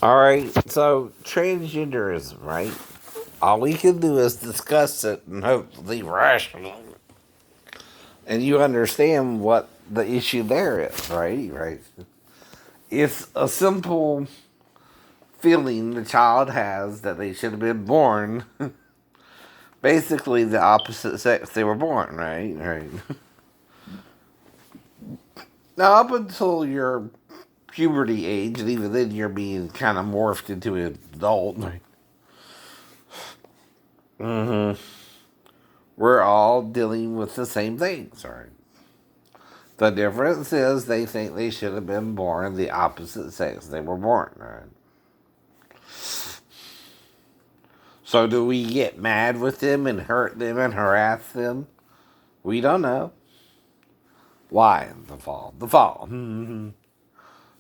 All right, so transgenderism, right? All we can do is discuss it and hopefully rational, and you understand what the issue there is, right? Right. It's a simple feeling the child has that they should have been born basically the opposite sex they were born, right? Right. Now, up until your puberty age, and even then you're being kind of morphed into an adult, right? Mm-hmm. We're all dealing with the same things, right? The difference is they think they should have been born the opposite sex they were born, right? So do we get mad with them and hurt them and harass them? We don't know. Why the fall? The fall.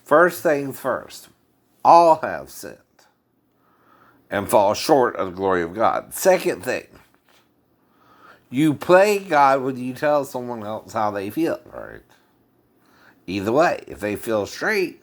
First things first. All have sinned and fall short of the glory of God. Second thing, you play God when you tell someone else how they feel, right? Either way, if they feel straight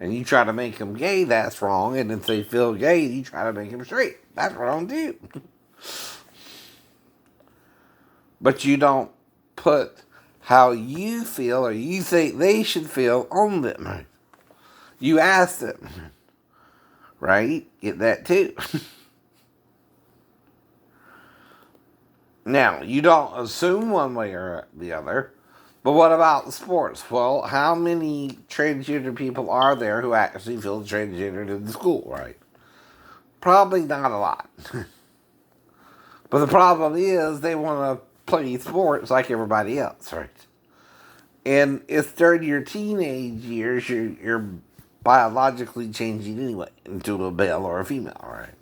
and you try to make them gay, that's wrong. And if they feel gay and you try to make them straight, that's wrong too. But you don't put how you feel or you think they should feel on them. You ask them, right? Get that too. Now, you don't assume one way or the other. But what about sports? Well, how many transgender people are there who actually feel transgendered in the school, right? Probably not a lot. But the problem is they want to play sports like everybody else, right? And it's during your teenage years, you're biologically changing anyway into a male or a female, right?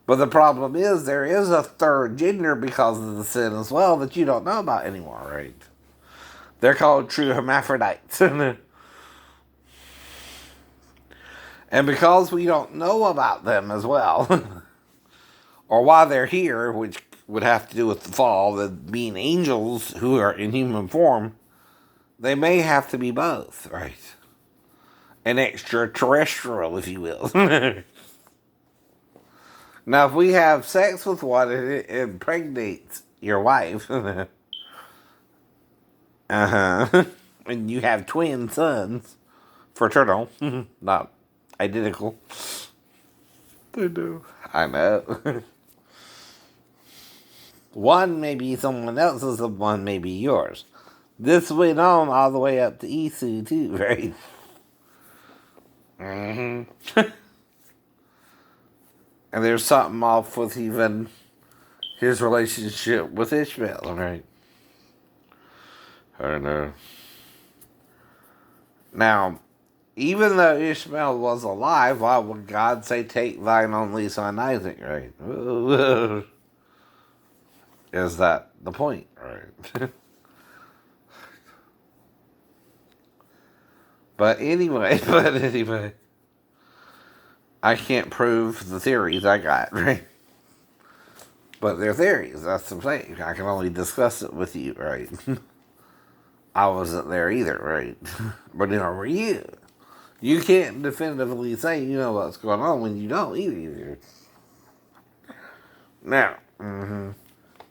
But the problem is there is a third gender because of the sin as well that you don't know about anymore, right? They're called true hermaphrodites. And because we don't know about them as well, or why they're here, which would have to do with the fall, the being angels who are in human form, they may have to be both, right? An extraterrestrial, if you will. Now, if we have sex with one and it impregnates your wife, and you have twin sons, fraternal, not identical. They do. I know. One may be someone else's, and one may be yours. This went on all the way up to Isu too, right? And there's something off with even his relationship with Ishmael, right? I don't know. Now, even though Ishmael was alive, why would God say, "Take thine only son Isaac"? Right? Is that the point? Right? but anyway, I can't prove the theories I got, right? But they're theories. That's the thing. I can only discuss it with you, right? I wasn't there either, right? But neither were you. You can't definitively say you know what's going on when you don't either. Now,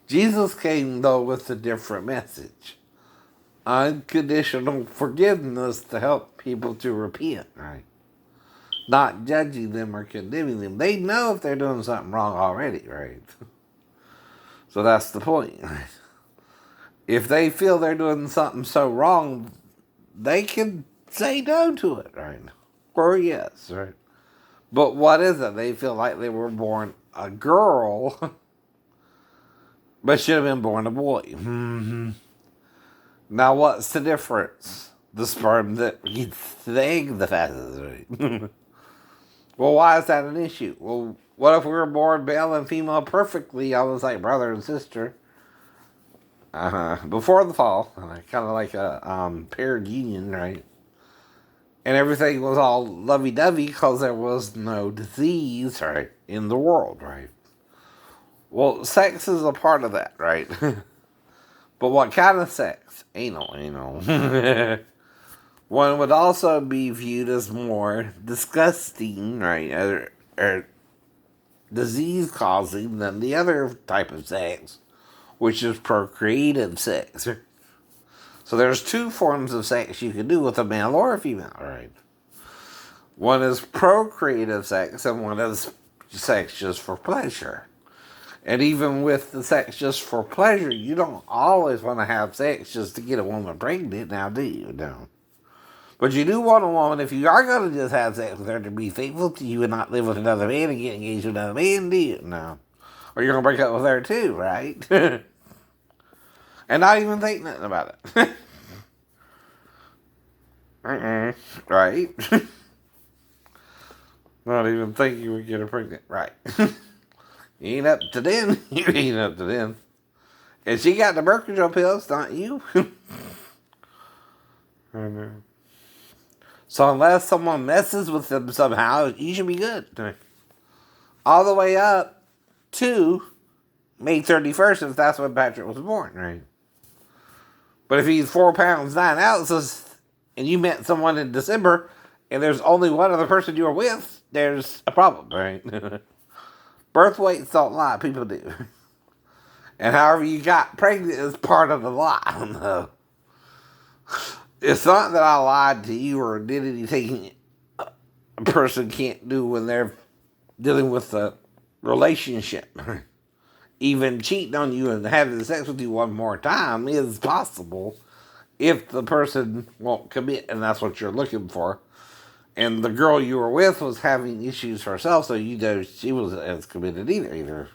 Jesus came though with a different message: unconditional forgiveness to help people to repent, right? Not judging them or condemning them. They know if they're doing something wrong already, right? So that's the point. If they feel they're doing something so wrong, they can say no to it, right? Or yes, right? But what is it? They feel like they were born a girl, but should have been born a boy. Now, what's the difference? The sperm that eats the egg the fastest, right? Well, why is that an issue? Well, what if we were born male and female perfectly? I was like brother and sister. Before the fall, kind of like a paired union, right? And everything was all lovey-dovey because there was no disease, right, in the world, right? Well, sex is a part of that, right? But what kind of sex? Anal. One would also be viewed as more disgusting, right, or disease causing than the other type of sex, which is procreative sex. So there's two forms of sex you can do with a male or a female, right? One is procreative sex, and one is sex just for pleasure. And even with the sex just for pleasure, you don't always want to have sex just to get a woman pregnant, now do you? No. But you do want a woman, if you are going to just have sex with her, to be faithful to you and not live with another man and get engaged with another man, do you? No. Or you're going to break up with her too, right? And not even think nothing about it. Right? Not even think you would get her pregnant. Right. You ain't up to then. You ain't up to then. And she got the birth control pills, not you. I know. So unless someone messes with them somehow, you should be good. All the way up to May 31st, if that's when Patrick was born, right? But if he's 4 pounds 9 ounces, and you met someone in December, and there's only one other person you're with, there's a problem, right? Birth weights don't lie, people do. And however you got pregnant is part of the lie. No. It's not that I lied to you or did anything a person can't do when they're dealing with a relationship. Even cheating on you and having sex with you one more time is possible if the person won't commit and that's what you're looking for. And the girl you were with was having issues herself, so you know she wasn't as committed either.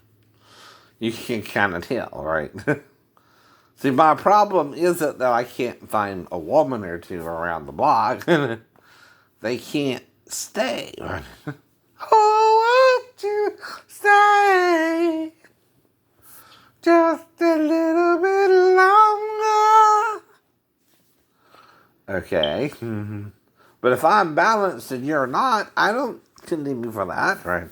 You can kind of tell, right? See, my problem isn't that I can't find a woman or two around the block. They can't stay. Oh, won't you stay just a little bit longer? Okay. But if I'm balanced and you're not, I don't condemn you for that, right?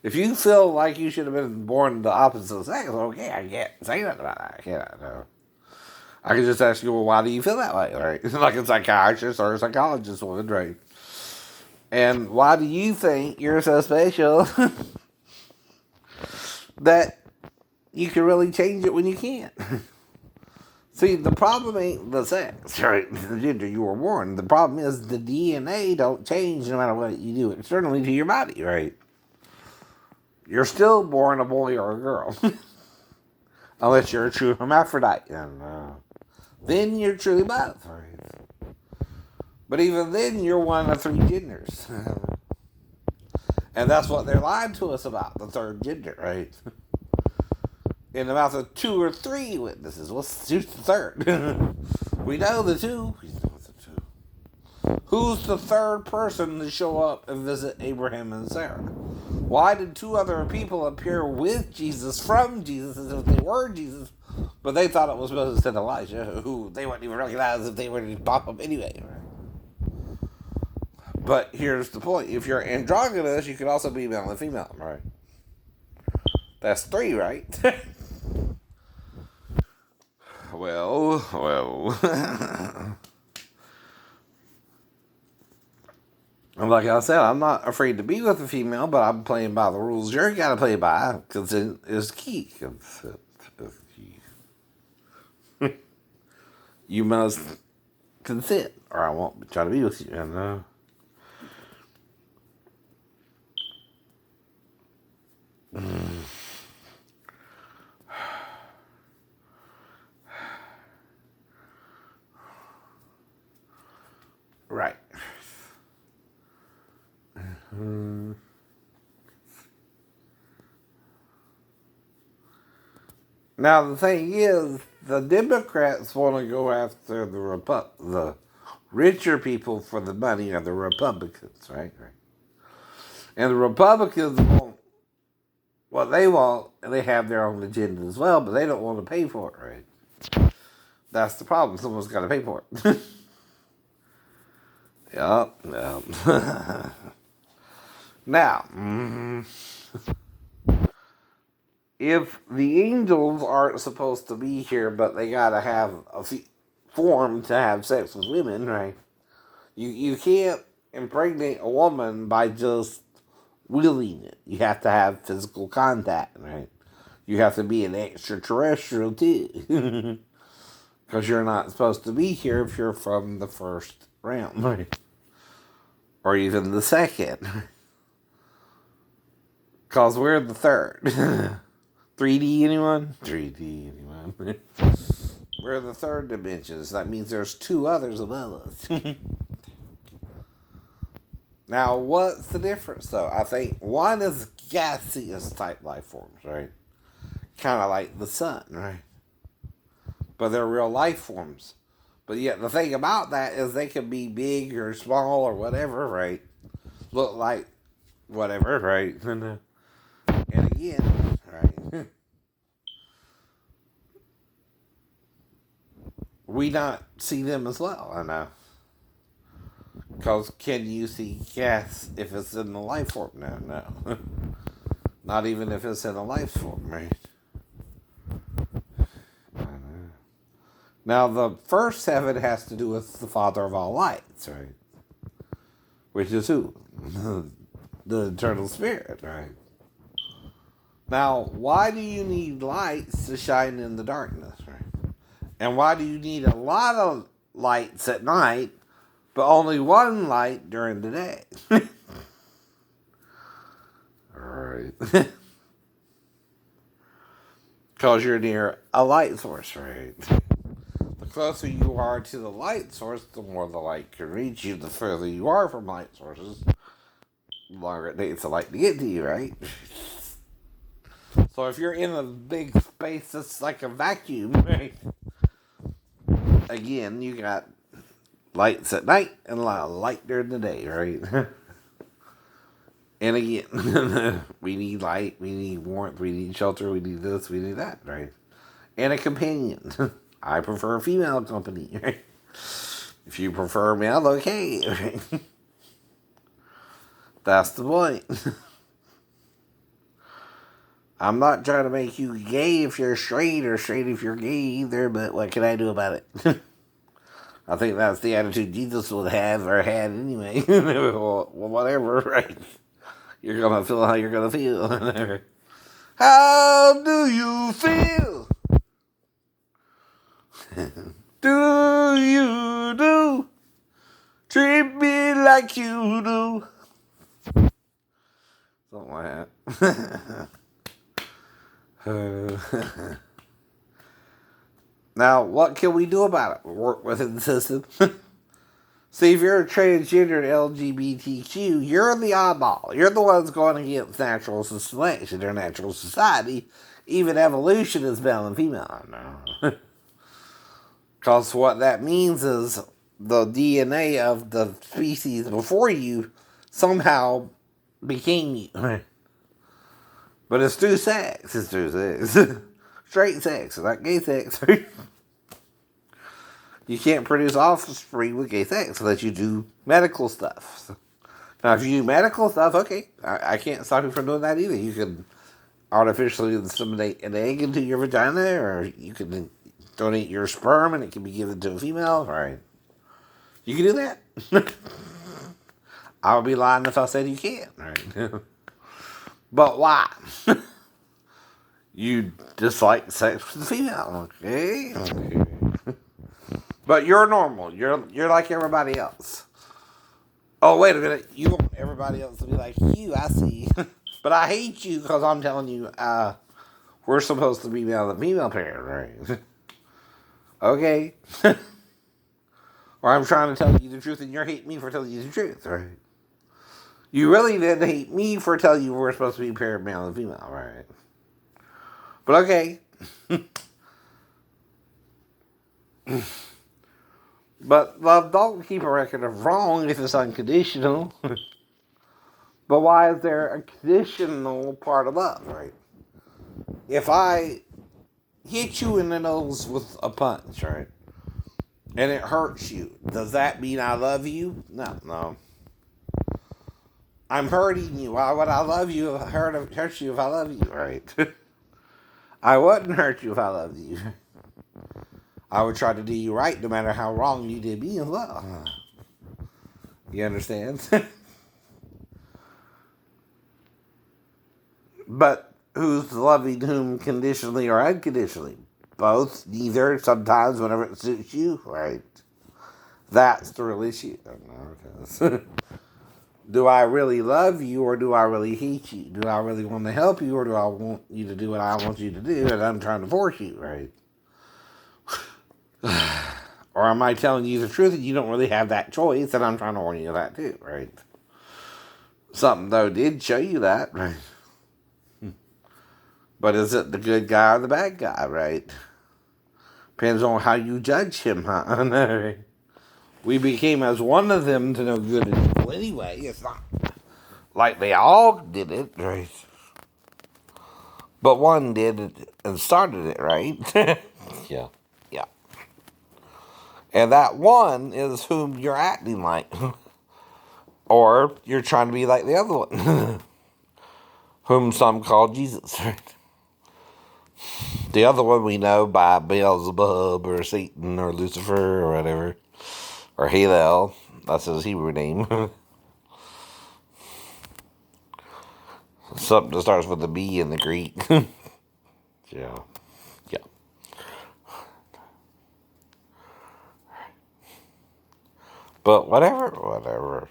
If you feel like you should have been born the opposite sex, okay, I can't say nothing about that. I can't. No. I can just ask you, well, why do you feel that way, right? Like a psychiatrist or a psychologist would, right? And why do you think you're so special that you can really change it when you can't? See, the problem ain't the sex, right? The gender you were born. The problem is the DNA don't change no matter what you do externally to your body, right? You're still born a boy or a girl. Unless you're a true hermaphrodite. And, then you're truly both, right? But even then, you're one of three genders. And that's what they're lying to us about, the third gender, right? In the mouth of 2 or 3 witnesses. Who's the third? We know the two. We know the two. Who's the third person to show up and visit Abraham and Sarah? Why did 2 other people appear with Jesus, from Jesus, as if they were Jesus, but they thought it was Moses and Elijah, who they wouldn't even recognize if they were to pop up anyway, right? But here's the point. If you're androgynous, you can also be male and female, right? That's 3, right? Well. Like I said, I'm not afraid to be with a female, but I'm playing by the rules you're got to play by. Consent is key. Consent is key. You must consent, or I won't try to be with you. And, right. Now the thing is, the Democrats want to go after the richer people for the money of the Republicans, right? And the Republicans want what they want, and they have their own agenda as well, but they don't want to pay for it, right? That's the problem. Someone's got to pay for it. Yup. Now, if the angels aren't supposed to be here, but they gotta have a form to have sex with women, right? You can't impregnate a woman by just willing it. You have to have physical contact, right? You have to be an extraterrestrial too. Because you're not supposed to be here if you're from the first realm, right? Or even the second. Because we're the third. 3D anyone? 3D anyone? We're the third dimension. So that means there's two others above us. Now, what's the difference, though? I think one is gaseous type life forms, right? Kind of like the sun, right? But they're real life forms. But yet, the thing about that is they can be big or small or whatever, right? Look like whatever, right? And again, right? We not see them as well, I know. Because can you see gas if it's in the life form? No, no. Not even if it's in a life form, right? Now, the first seven has to do with the Father of all lights, right? Which is who? The Eternal Spirit, right? Now, why do you need lights to shine in the darkness, right? And why do you need a lot of lights at night, but only one light during the day? Alright. Because you're near a light source, right? The closer you are to the light source, the more the light can reach you. The further you are from light sources, the longer it takes the light to get to you, right? So if you're in a big space that's like a vacuum, right? Again, you got lights at night and a lot of light during the day, right? And again, we need light, we need warmth, we need shelter, we need this, we need that, right? And a companion. I prefer a female company, right? If you prefer male, okay, right? That's the point. I'm not trying to make you gay if you're straight or straight if you're gay either, but what can I do about it? I think that's the attitude Jesus would have or had anyway. Well, whatever, right? You're going to feel how you're going to feel. How do you feel? Do you do? Treat me like you do. Something like that. Now, what can we do about it? Work within the system. See, if you're a transgender LGBTQ, you're the oddball. You're the ones going against natural selection or natural society. Even evolution is male and female. No. Because what that means is the DNA of the species before you somehow became you. But it's through sex. It's through sex. Straight sex, not gay sex. You can't produce offspring with gay sex unless you do medical stuff. So, now, if you do medical stuff, okay, I can't stop you from doing that either. You can artificially inseminate an egg into your vagina, or you can donate your sperm and it can be given to a female. Right? You can do that. I would be lying if I said you can't. Right? But why? You dislike sex with a female, okay? But you're normal. You're like everybody else. Oh, wait a minute. You want everybody else to be like you, I see. But I hate you because I'm telling you, we're supposed to be male and female parent, right? Okay. Or I'm trying to tell you the truth and you hate me for telling you the truth, right? You really didn't hate me for telling you we're supposed to be paired male and female, right? But okay. But love, don't keep a record of wrong if it's unconditional. But why is there a conditional part of love, right? If I hit you in the nose with a punch, right? And it hurts you, does that mean I love you? No. I'm hurting you. Why would I love you if I hurt you if I love you, right? I wouldn't hurt you if I loved you. I would try to do you right no matter how wrong you did me as well. You understand? But who's loving whom conditionally or unconditionally? Both, neither, sometimes, whenever it suits you, right? That's the real issue. Do I really love you or do I really hate you? Do I really want to help you or do I want you to do what I want you to do and I'm trying to force you, right? Or am I telling you the truth and you don't really have that choice and I'm trying to warn you of that too, right? Something, though, did show you that, right? But is it the good guy or the bad guy, right? Depends on how you judge him, huh? We became as one of them to know good and evil anyway. It's not like they all did it, right? But one did it and started it, right? Yeah. Yeah. And that one is whom you're acting like. Or you're trying to be like the other one. Whom some call Jesus, right? The other one we know by Beelzebub or Satan or Lucifer or whatever. Or Halel. That's his Hebrew name. Something that starts with a B in the Greek. Yeah. Yeah. But whatever.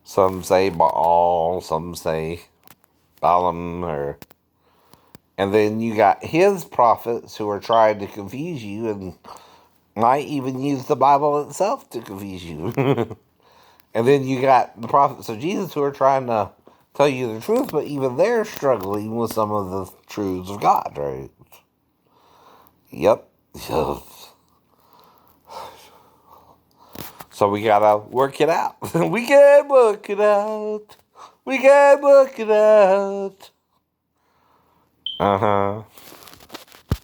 Some say Baal, some say Balaam, and then you got his prophets who are trying to confuse you and might even use the Bible itself to confuse you. And then you got the prophets of Jesus who are trying to tell you the truth, but even they're struggling with some of the truths of God, right? Yep. So we gotta work it out. We can work it out. We can work it out. Uh huh.